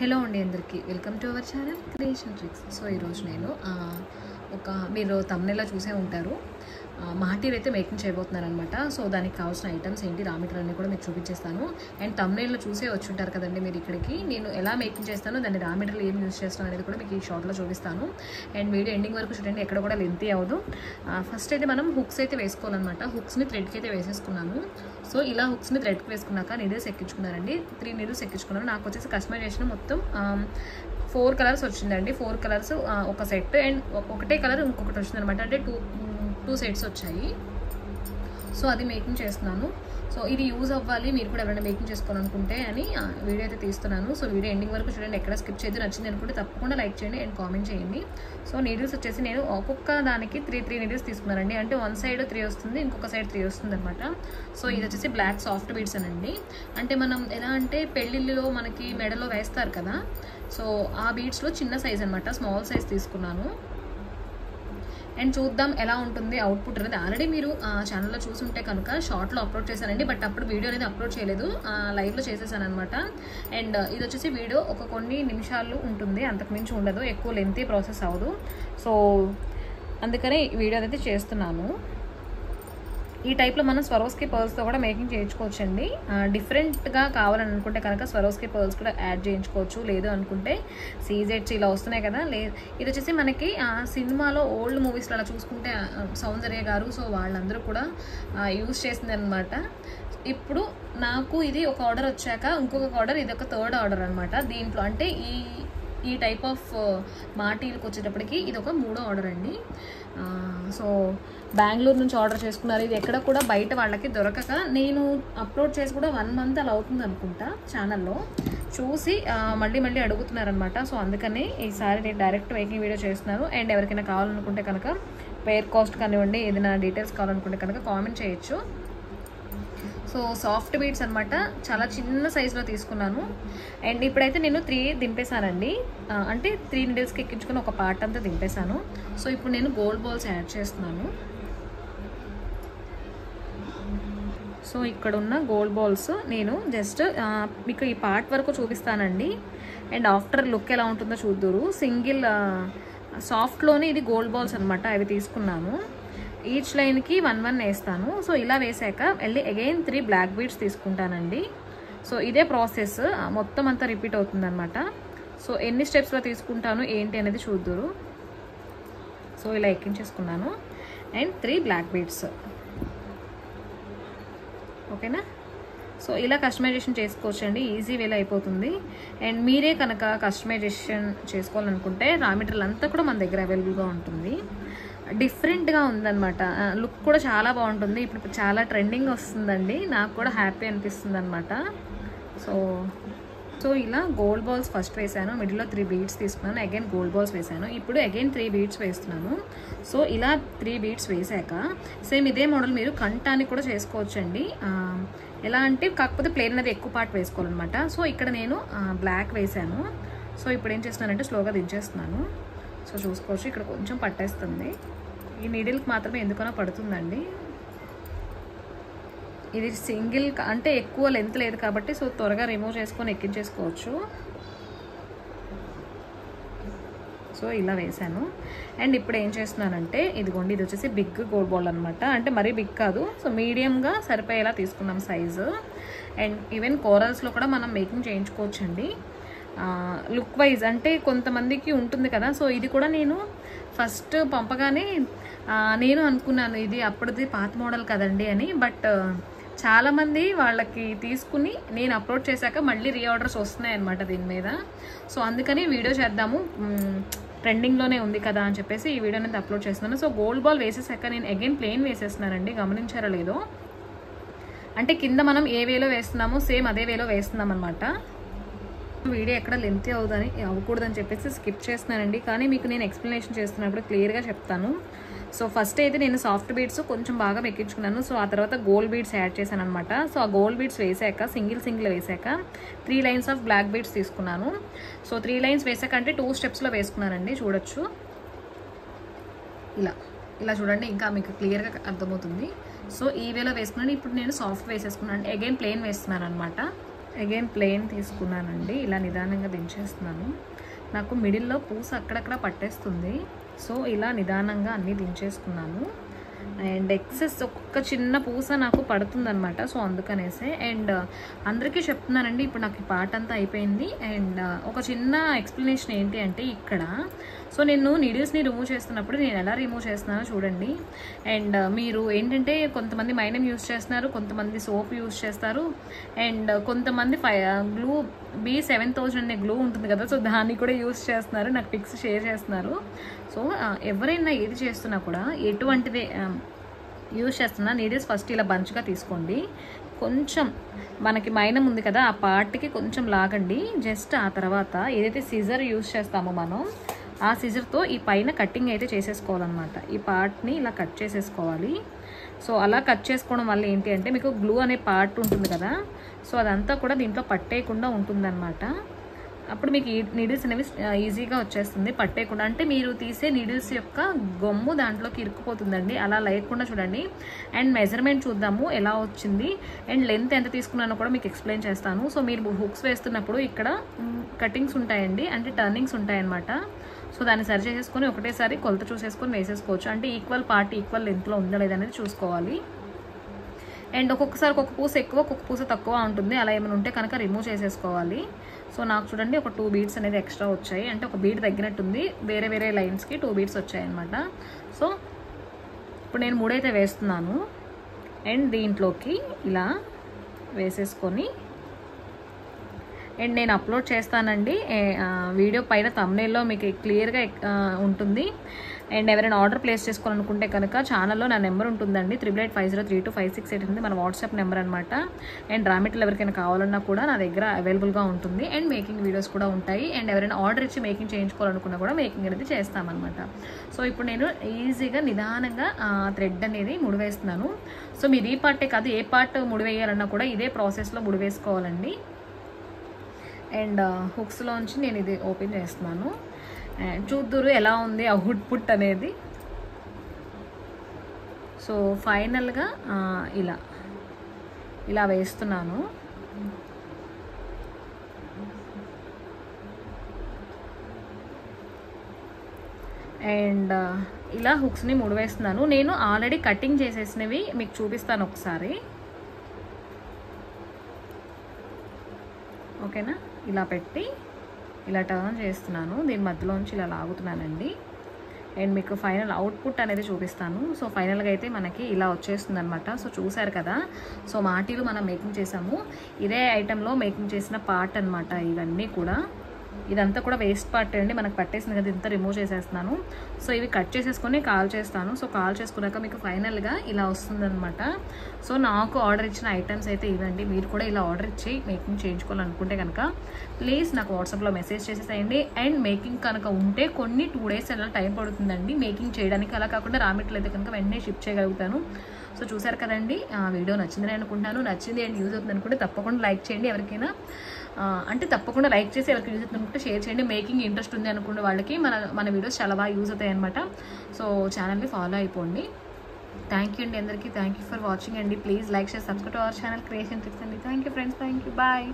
Hello అండి అందరికీ welcome to our channel creation tricks. So ఈరోజు నేను మీరు తమ్నెల్లో చూసే ఉంటారు మాటీర్ అయితే మేకింగ్ చేయబోతున్నాను అనమాట. సో దానికి కావాల్సిన ఐటమ్స్ ఏంటి, రా మెటీరియల్ అన్నీ కూడా మీకు చూపించేస్తాను. అండ్ తమ్నెల్లో చూసే వచ్చి ఉంటారు కదండి మీరు ఇక్కడికి. నేను ఎలా మేకింగ్ చేస్తాను, దాన్ని రా మెటీరియల్ ఏం యూజ్ చేస్తాను అనేది కూడా మీకు ఈ షార్ట్లో చూపిస్తాను. అండ్ వీడియో ఎండింగ్ వరకు చూడండి, ఎక్కడ కూడా లెంతీ అవ్వదు. ఫస్ట్ అయితే మనం హుక్స్ అయితే వేసుకోవాలన్నమాట. హుక్స్ని థ్రెడ్కి అయితే వేసేసుకున్నాను. సో ఇలా హుక్స్ని థ్రెడ్కి వేసుకున్నాక నీడిల్స్ ఎక్కించుకున్నారండి. 3 నీడిల్స్ ఎక్కించుకున్నాను. నాకు వచ్చేసి కస్టమైజేషన్ మొత్తం 4 కలర్స్ వచ్చిందండి. 4 కలర్స్ ఒక సెట్, అండ్ ఒకటే కలర్ ఇంకొకటి వచ్చింది అనమాట. అంటే టూ సెట్స్ వచ్చాయి. సో అది మేకింగ్ చేస్తున్నాను. సో ఇది యూజ్ అవ్వాలి, మీరు కూడా ఎవరైనా మేకింగ్ చేసుకోవాలనుకుంటే అని వీడియో అయితే తీస్తున్నాను. సో వీడియో ఎండింగ్ వరకు చూడండి, ఎక్కడ స్కిప్ చేయదు. నచ్చింది అనుకుంటే తప్పకుండా లైక్ చేయండి అండ్ కామెంట్ చేయండి. సో నీడిల్స్ వచ్చేసి నేను ఒక్కొక్క దానికి 3 నీడిల్స్ తీసుకున్నానండి. అంటే వన్ సైడ్ 3 వస్తుంది, ఇంకొక సైడ్ 3 వస్తుంది అనమాట. సో ఇది వచ్చేసి బ్లాక్ సాఫ్ట్ బీడ్స్ అనండి. అంటే మనం ఎలా అంటే పెళ్ళిళ్ళలో మనకి మెడలో వేస్తారు కదా, సో ఆ బీడ్స్లో చిన్న సైజ్ అనమాట, స్మాల్ సైజ్ తీసుకున్నాను. అండ్ చూద్దాం ఎలా ఉంటుంది అవుట్పుట్ అనేది. ఆల్రెడీ మీరు ఛానల్లో చూసుంటే కనుక షార్ట్లో అప్లోడ్ చేశానండి, బట్ అప్పుడు వీడియో అనేది అప్లోడ్ చేయలేదు, లైవ్లో చేసేసాను అనమాట. అండ్ ఇది వచ్చేసి వీడియో కొన్ని నిమిషాలు ఉంటుంది, అంతకుమించి ఉండదు, ఎక్కువ లెంతీ ప్రాసెస్ అవ్వదు. సో అందుకనే వీడియో అనేది చేస్తున్నాను. ఈ టైప్లో మనం స్వరోస్కి పర్ల్స్తో కూడా మేకింగ్ చేయించుకోవచ్చండి. డిఫరెంట్గా కావాలని అనుకుంటే కనుక స్వరోస్కి పర్ల్స్ కూడా యాడ్ చేయించుకోవచ్చు. లేదు అనుకుంటే సీజెడ్స్ ఇలా వస్తున్నాయి కదా, ఇది వచ్చేసి మనకి సినిమాలో ఓల్డ్ మూవీస్లో అలా చూసుకుంటే సౌందర్య గారు, సో వాళ్ళందరూ కూడా యూజ్ చేసింది అనమాట. ఇప్పుడు నాకు ఇది ఒక ఆర్డర్ వచ్చాక ఇంకొక ఆర్డర్, ఇది ఒక 3rd ఆర్డర్ అనమాట. దీంట్లో అంటే ఈ టైప్ ఆఫ్ మాటీలకు వచ్చేటప్పటికి ఇది ఒక 3వ ఆర్డర్ అండి. సో బెంగళూరు నుంచి ఆర్డర్ చేసుకున్నారు. ఇది ఎక్కడ కూడా బయట వాళ్ళకి దొరకక, నేను అప్లోడ్ చేసి కూడా 1 మంత్ అలా అవుతుంది అనుకుంటా, ఛానల్లో చూసి మళ్ళీ అడుగుతున్నారనమాట. సో అందుకని ఈసారి నేను డైరెక్ట్ మేకింగ్ వీడియో చేస్తున్నాను. అండ్ ఎవరికైనా కావాలనుకుంటే కనుక పేర్ కాస్ట్ కానివ్వండి, ఏదైనా డీటెయిల్స్ కావాలనుకుంటే కనుక కామెంట్ చేయొచ్చు. సో సాఫ్ట్ బీడ్స్ అనమాట, చాలా చిన్న సైజులో తీసుకున్నాను. అండ్ ఇప్పుడైతే నేను 3 దింపేశానండి. అంటే 3 నీడిల్స్కి ఎక్కించుకుని ఒక పార్ట్ అంతా దింపేశాను. సో ఇప్పుడు నేను గోల్డ్ బాల్స్ యాడ్ చేస్తున్నాను. సో ఇక్కడ ఉన్న గోల్డ్ బాల్స్ నేను జస్ట్ మీకు ఈ పార్ట్ వరకు చూపిస్తానండి. అండ్ ఆఫ్టర్ లుక్ ఎలా ఉంటుందో చూద్దురు. సింగిల్ సాఫ్ట్లోనే ఇది గోల్డ్ బాల్స్ అనమాట, అవి తీసుకున్నాను. ఈచ్ లైన్కి 1 వేస్తాను. సో ఇలా వేసాక వెళ్ళి అగైన్ 3 బ్లాక్ బీడ్స్ తీసుకుంటానండి. సో ఇదే ప్రాసెస్ మొత్తం అంతా రిపీట్ అవుతుంది అనమాట. సో ఎన్ని స్టెప్స్లో తీసుకుంటాను ఏంటి అనేది చూద్దురు. సో ఇలా ఎక్కించేసుకున్నాను. అండ్ 3 బ్లాక్ బీడ్స్, ఓకేనా. సో ఇలా కస్టమైజేషన్ చేసుకోవచ్చండి, ఈజీ వేలో అయిపోతుంది. అండ్ మీరే కనుక కస్టమైజేషన్ చేసుకోవాలనుకుంటే రా మెటీరియల్ అంతా కూడా మన దగ్గర అవైలబుల్గా ఉంటుంది. డిఫరెంట్గా ఉందన్నమాట, లుక్ కూడా చాలా బాగుంటుంది. ఇప్పుడు చాలా ట్రెండింగ్ వస్తుందండి, నాకు కూడా హ్యాపీ అనిపిస్తుంది అనమాట. సో ఇలా గోల్డ్ బాల్స్ ఫస్ట్ వేసాను, మిడిల్లో 3 బీడ్స్ తీసుకున్నాను, అగైన్ గోల్డ్ బాల్స్ వేసాను. ఇప్పుడు అగైన్ 3 బీడ్స్ వేస్తున్నాను. సో ఇలా 3 బీడ్స్ వేసాక సేమ్ ఇదే మోడల్ మీరు కంటానికి కూడా చేసుకోవచ్చండి. ఎలా అంటే కాకపోతే ప్లేన్ అనేది ఎక్కువ పార్ట్ వేసుకోవాలన్నమాట. సో ఇక్కడ నేను బ్లాక్ వేసాను. సో ఇప్పుడు ఏం చేస్తున్నానంటే స్లోగా దించేస్తున్నాను. సో చూసుకోవచ్చు, ఇక్కడ కొంచెం పట్టేస్తుంది. ఈ నీడిల్కి మాత్రమే ఎందుకనో పడుతుందండి. ఇది సింగిల్ అంటే ఎక్కువ లెంత్ లేదు కాబట్టి సో త్వరగా రిమూవ్ చేసుకొని ఎక్కించేసుకోవచ్చు. సో ఇలా వేసాను. అండ్ ఇప్పుడు ఏం చేస్తున్నానంటే ఇదిగోండి, ఇది వచ్చేసి బిగ్ గోల్డ్ బాల్ అనమాట. అంటే మరీ బిగ్ కాదు, సో మీడియంగా సరిపోయేలా తీసుకున్నాం సైజు. అండ్ ఈవెన్ కోరల్స్లో కూడా మనం మేకింగ్ చేయించుకోవచ్చండి. లుక్ వైజ్ అంటే కొంతమందికి ఉంటుంది కదా. సో ఇది కూడా నేను ఫస్ట్ పంపగానే నేను అనుకున్నాను ఇది అప్పటిది పాత మోడల్ కదండి అని. బట్ చాలామంది వాళ్ళకి తీసుకుని నేను అప్లోడ్ చేశాక మళ్ళీ రీఆర్డర్స్ వస్తున్నాయి అనమాట దీని మీద. సో అందుకని వీడియో చేద్దాము, ట్రెండింగ్లోనే ఉంది కదా అని చెప్పేసి ఈ వీడియో అనేది అప్లోడ్ చేస్తున్నాను. సో గోల్డ్ బాల్ వేసేసాక నేను అగైన్ ప్లెయిన్ వేసేస్తున్నానండి, గమనించారో లేదో. అంటే కింద మనం ఏ వేలో వేస్తున్నామో సేమ్ అదే వేలో వేస్తున్నాం అనమాట. వీడియో ఎక్కడ లెంతీ అవ్వకూడదని చెప్పేసి స్కిప్ చేస్తున్నానండి, కానీ మీకు నేను ఎక్స్ప్లెనేషన్ చేస్తున్నప్పుడు క్లియర్గా చెప్తాను. సో ఫస్ట్ అయితే నేను సాఫ్ట్ బీడ్స్ కొంచెం బాగా ఎక్కించుకున్నాను. సో ఆ తర్వాత గోల్డ్ బీడ్స్ యాడ్ చేశాను అనమాట. సో ఆ గోల్డ్ బీడ్స్ వేసాక సింగిల్ వేసాక 3 లైన్స్ ఆఫ్ బ్లాక్ బీడ్స్ తీసుకున్నాను. సో 3 లైన్స్ వేసాక అంటే 2 స్టెప్స్లో వేసుకున్నానండి, చూడొచ్చు. ఇలా చూడండి, ఇంకా మీకు క్లియర్గా అర్థమవుతుంది. సో ఈ వేలో వేసుకున్నాను. ఇప్పుడు నేను సాఫ్ట్ వేసేసుకున్నాను, అగైన్ ప్లెయిన్ వేస్తున్నాను అనమాట. అగైన్ ప్లెయిన్ తీసుకున్నానండి. ఇలా నిదానంగా దించేస్తున్నాను. నాకు మిడిల్లో పూస అక్కడక్కడ పట్టేస్తుంది. సో ఇలా నిదానంగా అన్నీ దించేసుకున్నాను. అండ్ ఎక్సెస్ ఒక్క చిన్న పూస నాకు పడుతుందనమాట. సో అందుకనేసే అండ్ అందరికీ చెప్తున్నానండి. ఇప్పుడు నాకు ఈ పార్ట్ అంతా అయిపోయింది. అండ్ ఒక చిన్న ఎక్స్ప్లెనేషన్ ఏంటి అంటే ఇక్కడ సో నేను నీడిల్స్ని రిమూవ్ చేస్తున్నప్పుడు నేను ఎలా రిమూవ్ చేస్తున్నానో చూడండి. అండ్ మీరు ఏంటంటే కొంతమంది మైనం యూస్ చేస్తున్నారు, కొంతమంది సోప్ యూస్ చేస్తారు, అండ్ కొంతమంది గ్లూ B7000 అనే గ్లూ ఉంటుంది కదా, సో దాన్ని కూడా యూస్ చేస్తున్నారు. నాకు పిక్స్ షేర్ చేస్తున్నారు. సో ఎవరైనా ఏది చేస్తున్నా కూడా ఎటువంటిది యూజ్ చేస్తున్నా నీడిల్స్ ఫస్ట్ ఇలా బంచ్గా తీసుకోండి. కొంచెం మనకి మైనం ఉంది కదా ఆ పార్ట్కి కొంచెం లాగండి. జస్ట్ ఆ తర్వాత ఏదైతే సిజర్ యూజ్ చేస్తామో మనం ఆ సిజర్తో ఈ పైన కటింగ్ అయితే చేసేసుకోవాలన్నమాట. ఈ పార్ట్ని ఇలా కట్ చేసేసుకోవాలి. సో అలా కట్ చేసుకోవడం వల్ల ఏంటి అంటే మీకు గ్లూ అనే పార్ట్ ఉంటుంది కదా, సో అదంతా కూడా దీంట్లో పట్టేయకుండా ఉంటుందన్నమాట. అప్పుడు మీకు ఈ నీడిల్స్ అనేవి ఈజీగా వచ్చేస్తుంది పట్టేయకుండా. అంటే మీరు తీసే నీడిల్స్ యొక్క గొమ్ము దాంట్లోకి ఇరుక్కుపోతుందండి. అలా లేకుండా చూడండి. అండ్ మెజర్మెంట్ చూద్దాము ఎలా వచ్చింది అండ్ లెంత్ ఎంత తీసుకున్నానో కూడా మీకు ఎక్స్ప్లెయిన్ చేస్తాను. సో మీరు హుక్స్ వేస్తున్నప్పుడు ఇక్కడ కటింగ్స్ ఉంటాయండి, అంటే టర్నింగ్స్ ఉంటాయన్నమాట. సో దాన్ని సరి చేసేసుకొని ఒకటేసారి కొలత చూసేసుకొని వేసేసుకోవచ్చు. అంటే ఈక్వల్ పార్ట్ ఈక్వల్ లెంత్లో ఉందా లేదనేది చూసుకోవాలి. అండ్ ఒక్కొక్కసారి ఒక్కొక్క పూస ఎక్కువ ఒక్కొక్క పూస తక్కువ ఉంటుంది. అలా ఏమైనా ఉంటే కనుక రిమూవ్ చేసేసుకోవాలి. సో నాకు చూడండి ఒక 2 బీడ్స్ అనేది ఎక్స్ట్రా వచ్చాయి. అంటే ఒక బీడ్ తగ్గినట్టుంది. వేరే వేరే లైన్స్కి 2 బీడ్స్ వచ్చాయి అనమాట. సో ఇప్పుడు నేను 3 అయితే వేస్తున్నాను. అండ్ దీంట్లోకి ఇలా వేసేసుకొని అండ్ నేను అప్లోడ్ చేస్తానండి వీడియో పైన థంబ్నెయిల్లో మీకు క్లియర్గా ఉంటుంది. అండ్ ఎవరైనా ఆర్డర్ ప్లేస్ చేసుకోవాలనుకుంటే కనుక ఛానల్లో నా నెంబర్ ఉంటుందండి 8850325688 ఉంది మన వాట్సాప్ నెంబర్ అనమాట. అండ్ రా మెటీరియల్ ఎవరికైనా కావాలన్నా కూడా నా దగ్గర అవైలబుల్గా ఉంటుంది. అండ్ మేకింగ్ వీడియోస్ కూడా ఉంటాయి. అండ్ ఎవరైనా ఆర్డర్ ఇచ్చి మేకింగ్ చేయించుకోవాలనుకున్నా కూడా మేకింగ్ అనేది చేస్తామన్నమాట. సో ఇప్పుడు నేను ఈజీగా నిదానంగా థ్రెడ్ అనేది ముడివేస్తున్నాను. సో మీరు ఈ పార్టే కాదు ఏ పార్ట్ ముడివేయాలన్నా కూడా ఇదే ప్రాసెస్లో ముడివేసుకోవాలండి. అండ్ హుక్స్లోంచి నేను ఇది ఓపెన్ చేస్తున్నాను. అండ్ చూద్దురు ఎలా ఉంది అవుట్పుట్ అనేది. సో ఫైనల్గా ఇలా వేస్తున్నాను. అండ్ ఇలా హుక్స్ని ముడివేస్తున్నాను. నేను ఆల్రెడీ కటింగ్ చేసేసినవి మీకు చూపిస్తాను ఒకసారి. ఓకేనా, ఇలా పెట్టి ఇలా టర్న్ చేస్తున్నాను. దీని మధ్యలోంచి ఇలా లాగుతున్నానండి. అండ్ మీకు ఫైనల్ అవుట్పుట్ అనేది చూపిస్తాను. సో ఫైనల్గా అయితే మనకి ఇలా వచ్చేస్తుంది అనమాట. సో చూసారు కదా, సో మాటీలు మనం మేకింగ్ చేసాము. ఇదే ఐటెంలో మేకింగ్ చేసిన పార్ట్ అనమాట ఇవన్నీ కూడా. ఇదంతా కూడా వేస్ట్ పార్ట్ అండి, మనకు పట్టేసింది కదా, ఇంత రిమూవ్ చేసేస్తున్నాను. సో ఇవి కట్ చేసేసుకొని కాల్ చేస్తాను. సో కాల్ చేసుకున్నాక మీకు ఫైనల్గా ఇలా వస్తుందన్నమాట. సో నాకు ఆర్డర్ ఇచ్చిన ఐటమ్స్ అయితే ఇవ్వండి. మీరు కూడా ఇలా ఆర్డర్ ఇచ్చి మేకింగ్ చేయించుకోవాలనుకుంటే కనుక ప్లీజ్ నాకు వాట్సాప్లో మెసేజ్ చేసేసేయండి. అండ్ మేకింగ్ కనుక ఉంటే కొన్ని 2 days అలా టైం పడుతుందండి మేకింగ్ చేయడానికి. అలా కాకుండా రా మెటీరియల్ అయితే కనుక వెంటనే షిప్ చేయగలుగుతాను. సో చూసారు కదండి, వీడియో నచ్చిందని అనుకుంటాను. నచ్చింది అండ్ యూజ్ అవుతుంది అనుకుంటే తప్పకుండా లైక్ చేయండి. ఎవరికైనా అంటే తప్పకుండా లైక్ చేసి ఎవరికి యూజ్ అవుతుంది అనుకుంటే షేర్ చేయండి. మేకింగ్ ఇంట్రెస్ట్ ఉంది అనుకునే వాళ్ళకి మన వీడియోస్ చాలా బాగా యూజ్ అవుతాయి అనమాట. సో ఛానల్ని ఫాలో అయిపోండి. థ్యాంక్ యూ అండి అందరికీ. థ్యాంక్ యూ ఫర్ వాచింగ్ అండి. Please like share subscribe to our channel creation tricks అండి. Thank you friends. Thank you. Bye.